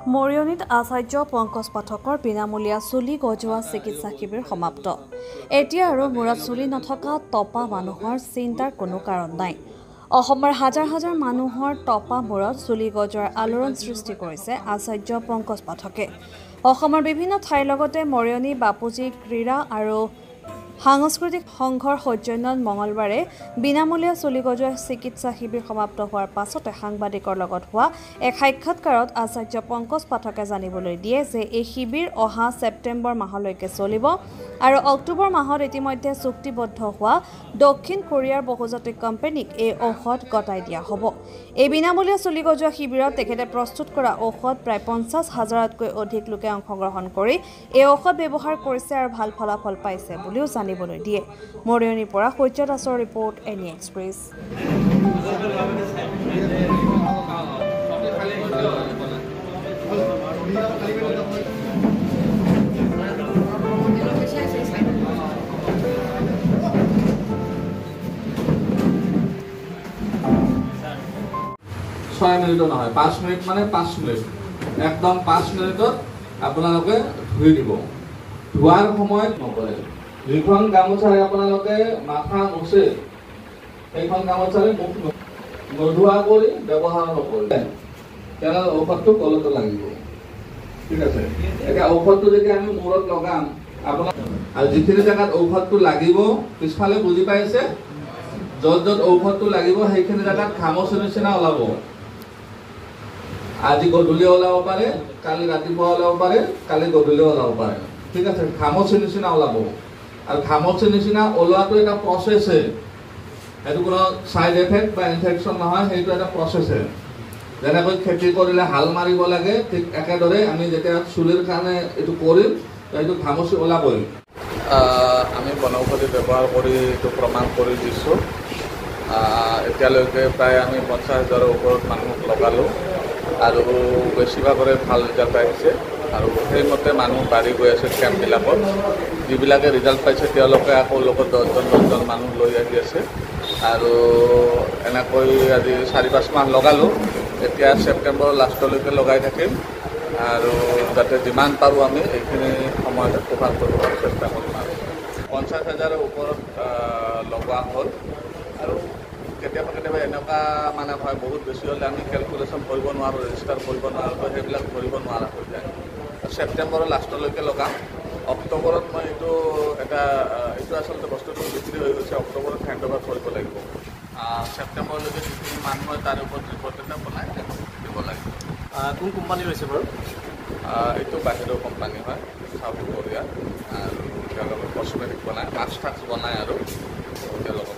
মৰিয়নীত আচাৰ্য পংকজ পাঠকৰ বিনামূলীয়া চুলি গজোৱা চিকিৎসা শিবিৰ সমাপ্ত। এতিয়া আৰু মূৰত চুলি নথকা টপা মানুহৰ চিন্তাৰ কোনো কাৰণ নাই। অসমৰ হাজাৰ হাজাৰ মানুহৰ টপা মূৰত চুলি গজোৱাৰ আলোড়ন সৃষ্টি কৰিছে আচাৰ্য পংকজ পাঠকে। অসমৰ বিভিন্ন ঠাইৰ লগতে মৰিয়নী বাপুজী ক্ৰীড়া আৰু সাংস্কৃতিক সংঘৰ সৌজন্যত মঙলবাৰে বিনামূলীয়া চুলি গজোৱা চিকিৎসা শিবিৰ সমাপ্ত হোৱাৰ পাছতে সাংবাদিকৰ লগত হোৱা এক সাক্ষাৎকাৰত আচাৰ্য পংকজ পাঠকে জানিবলৈ দিয়ে যে এই শিবিৰ অহা ছেপ্টেম্বৰ মাহলৈকে চলিব আৰু অক্টোবৰ মাহত ইতিমধ্যে চুক্তিবদ্ধ হোৱা দক্ষিণ কোৰিয়াৰ বহুজাতিক কোম্পানীক এই ঔষধ গতাই দিয়া হ'ব। এই বিনামূলীয়া চুলি গজোৱা শিবিৰত তেখেতে প্ৰস্তুত কৰা ঔষধ প্ৰায় 50,000তকৈ অধিক লোকে অংশগ্ৰহণ কৰি এই ঔষধ ব্যৱহাৰ কৰিছে আৰু ভাল ফলাফল পাইছে বুলিও জানিবলৈ দিয়ে। মৰিয়নীৰ পৰা সূৰ্য দাসৰ ৰিপৰ্ট, এনি এক্সপ্ৰেছ। ছয় মিনিটৰ নহয়, 5 মিনিট মানে 5 মিনিট, একদম 5 মিনিটত আপোনালোকে ধুই দিব। ধোৱাৰ সময়ত নকৰে। যিখন গামোচাৰে আপোনালোকে মাথা মুছে সেইখন গামোচাৰে মুখ নোধোৱা কৰি ব্যৱহাৰ নকৰে। তেনে ঔষধটো গলতে লাগিব। ঠিক আছে, এতিয়া ঔষধটো যেতিয়া আমি মূৰত লগাম, আপোনাক আৰু যিখিনি জেগাত ঔষধটো লাগিব পিছফালে বুজি পাইছে, য'ত য'ত ঔষধটো লাগিব সেইখিনি জেগাত খামুচি নিচিনা ওলাব। আজি গধূলি ওলাব পাৰে, কালি ৰাতিপুৱা ওলাব পাৰে, কালি গধূলি ওলাব পাৰে। ঠিক আছে, খামুচি নিচিনা ওলাব। আৰু খামুচি নিচিনা ওলোৱাটো এটা প্ৰচেছে, সেইটো কোনো ছাইড এফেক্ট বা ইনফেকশ্যন নহয়, সেইটো এটা প্ৰচেছে। যেনেকৈ খেতি কৰিলে হাল মাৰিব লাগে, ঠিক একেদৰে আমি যেতিয়া চুলিৰ কাৰণে এইটো কৰিম, সেইটো খামুচি ওলাবই। আমি বনৌষধি ব্যৱহাৰ কৰি এইটো প্ৰমাণ কৰি দিছোঁ। এতিয়ালৈকে প্ৰায় আমি 50,000ৰ ওপৰত মানুহক লগালোঁ আৰু বেছিভাগৰে ভাল ৰিজাল্ট আহিছে আৰু সেইমতে মানুহ বাঢ়ি গৈ আছে কেম্পবিলাকত। যিবিলাকে ৰিজাল্ট পাইছে তেওঁলোকে আকৌ লগত 10জন মানুহ লৈ আহি আছে আৰু এনেকৈ আজি 4-5 মাহ লগালোঁ। এতিয়া ছেপ্টেম্বৰৰ লাষ্টলৈকে লগাই থাকিম আৰু যাতে যিমান পাৰোঁ আমি এইখিনি সময়তে কভাৰ কৰিবলৈ চেষ্টা কৰিম। আৰু 50,000ৰ ওপৰত লগোৱা হ'ল আৰু কেতিয়াবা এনেকুৱা মানে হয়, বহুত বেছি হ'লে আমি কেলকুলেশ্যন কৰিব নোৱাৰোঁ, ৰেজিষ্টাৰ কৰিব নোৱাৰোঁ, সেইবিলাক ধৰিব নোৱাৰা হৈ যায়। ছেপ্টেম্বৰৰ লাষ্টলৈকে লগাম। অক্টোবৰত মই এইটো আচলতে বস্তুটো বিক্ৰী হৈ গৈছে, অক্টোবৰত হেণ্ড অভাৰ কৰিব লাগিব। ছেপ্টেম্বৰলৈকে যিখিনি মানুহ হয় তাৰ ওপৰত ৰিপৰ্ট এটা বনাই দিব লাগিব। কোন কোম্পানী লৈছে বাৰু? এইটো বাহিৰৰ কোম্পানী হয়, চাউথ কোৰিয়া, আৰু তেওঁলোকে কছমেটিক বনায়, মাস্ক টাস্ক বনায় আৰু তেওঁলোকক